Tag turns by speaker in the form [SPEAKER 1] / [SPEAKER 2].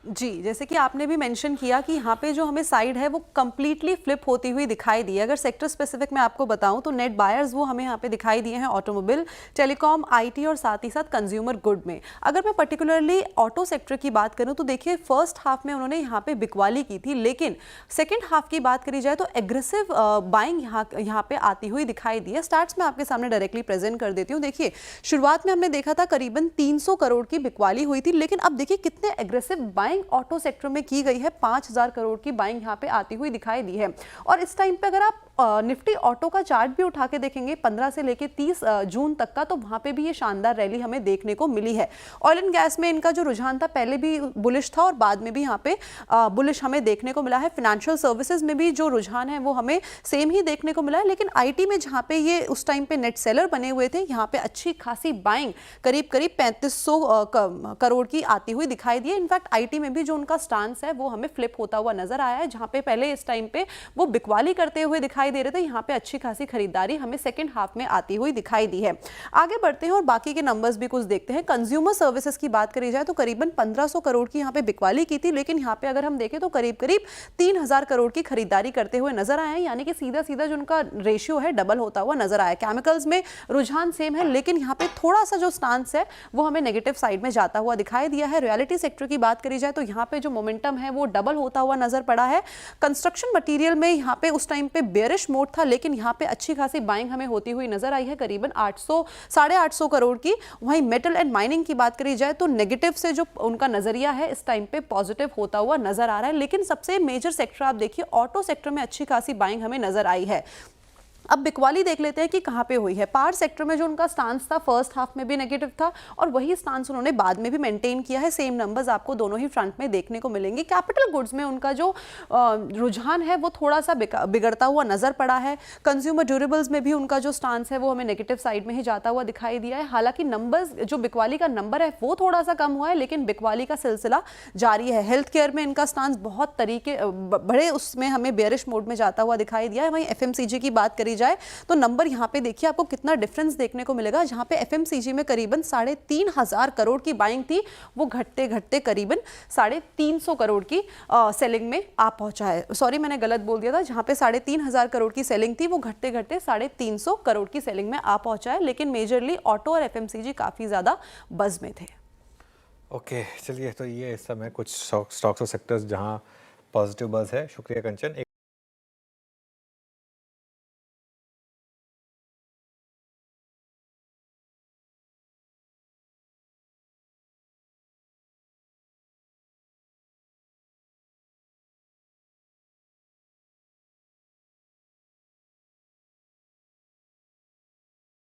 [SPEAKER 1] जी, जैसे कि आपने भी मेंशन किया कि यहाँ पे जो हमें साइड है वो कंप्लीटली फ्लिप होती हुई दिखाई दी है। अगर सेक्टर स्पेसिफिक मैं आपको बताऊं तो नेट बायर्स वो हमें यहाँ पे दिखाई दिए हैं ऑटोमोबाइल, टेलीकॉम, आईटी और साथ ही साथ कंज्यूमर गुड में। अगर मैं पर्टिकुलरली ऑटो सेक्टर की बात करूं तो देखिए फर्स्ट हाफ में उन्होंने यहाँ पे बिकवाली की थी, लेकिन सेकेंड हाफ की बात करी जाए तो एग्रेसिव बाइंग यहाँ पे आती हुई दिखाई दी है। स्टार्ट्स में आपके सामने डायरेक्टली प्रेजेंट कर देती हूँ। देखिए शुरुआत में हमने देखा था करीबन 300 करोड़ की बिकवाली हुई थी, लेकिन अब देखिए कितने एग्रेसिव बाइंग ऑटो सेक्टर में की गई है। 5000 करोड़ की बाइंग यहाँ पे आती हुई दिखाई दी है। और इस टाइम पे अगर आप निफ्टी ऑटो का चार्ट भी उठा के देखेंगे 15 से लेके 30 जून तक का, तो वहां पे भी ये शानदार रैली हमें देखने को मिली है। ऑयल एंड गैस में इनका जो रुझान था पहले भी बुलिश था और बाद में भी यहाँ पे बुलिश हमें देखने को मिला है। फाइनेंशियल सर्विसेज में भी जो रुझान है वो हमें सेम ही देखने को मिला है, लेकिन आईटी में जहाँ पे ये उस टाइम पे नेट सेलर बने हुए थे, यहाँ पे अच्छी खासी बाइंग करीब 3500 करोड़ की आती हुई दिखाई दी है। इनफैक्ट आईटी में भी जो उनका स्टांस है वो हमें फ्लिप होता हुआ नजर आया है, जहाँ पे पहले इस टाइम पे वो बिकवाली करते हुए दिखाई दे रहे थे, यहाँ पे अच्छी खासी खरीदारी हमें सेकंड हाफ में आती हुई दिखाई दी है। आगे बढ़ते हैं और बाकी के नंबर्स भी कुछ देखते हैं। कंज्यूमर सर्विसेज की बात करी जाए तो करीबन 1500 करोड़ की यहाँ पे बिकवाली की थी, लेकिन यहाँ पे अगर हम देखें तो करीब 3000 करोड़ की खरीदारी करते हुए नजर आए हैं, यानी कि सीधा सीधा जो उनका रेशियो है डबल होता हुआ नजर आया। केमिकल्स में रुझान सेम है, लेकिन यहाँ पे थोड़ा सा जो स्टांस है वो हमें नेगेटिव साइड में जाता हुआ दिखाई दिया है। रियलिटी सेक्टर की बात करी जाए तो यहाँ पे जो मोमेंटम है वो डबल होता हुआ नजर पड़ा है। कंस्ट्रक्शन मटेरियल में यहाँ पे उस टाइम पे बेयरिश मोड था, लेकिन यहाँ पे अच्छी खासी बाइंग हमें होती हुई नजर आई है करीबन 800-850 करोड़ की। वहीं मेटल एंड माइनिंग की बात करी जाए तो नेगेटिव से जो उनका नजरिया है इस टाइम पे पॉजिटिव होता हुआ नजर आ रहा है। लेकिन सबसे मेजर सेक्टर आप देखिए ऑटो सेक्टर में अच्छी खासी बाइंग हमें नजर आई है। अब बिकवाली देख लेते हैं कि कहां पे हुई है। पावर सेक्टर में जो उनका स्टांस था फर्स्ट हाफ में भी नेगेटिव था और वही स्टांस उन्होंने बाद में भी मेंटेन किया है। सेम नंबर्स आपको दोनों ही फ्रंट में देखने को मिलेंगे। कैपिटल गुड्स में उनका जो रुझान है वो थोड़ा सा बिगड़ता हुआ नजर पड़ा है। कंज्यूमर ड्यूरेबल्स में भी उनका जो स्टांस है वो हमें नेगेटिव साइड में ही जाता हुआ दिखाई दिया है। हालांकि नंबर्स जो बिकवाली का नंबर है वो थोड़ा सा कम हुआ है, लेकिन बिकवाली का सिलसिला जारी है। हेल्थ केयर में इनका स्टांस बहुत बड़े उसमें हमें बेयरिश मोड में जाता हुआ दिखाई दिया है। वहीं एफएमसीजी की बात करी जाए तो नंबर यहां पे देखिए आपको कितना डिफरेंस देखने को मिलेगा। जहां पे एफएमसीजी में करीबन 3500 करोड़ की बाइंग थी, वो घटते घटते करीबन 350 करोड़ की सेलिंग में आ पहुंचा है। सॉरी मैंने गलत बोल दिया था, जहां पे 3500 करोड़ की सेलिंग थी वो घटते घटते 350 करोड़ की सेलिंग में आ पहुंचा है। लेकिन मेजरली ऑटो और एफएमसीजी काफी ज्यादा बज में थे।
[SPEAKER 2] ओके, चलिए, तो ये इस समय कुछ स्टॉक्स और सेक्टर्स जहां पॉजिटिव बज है। शुक्रिया कंचन।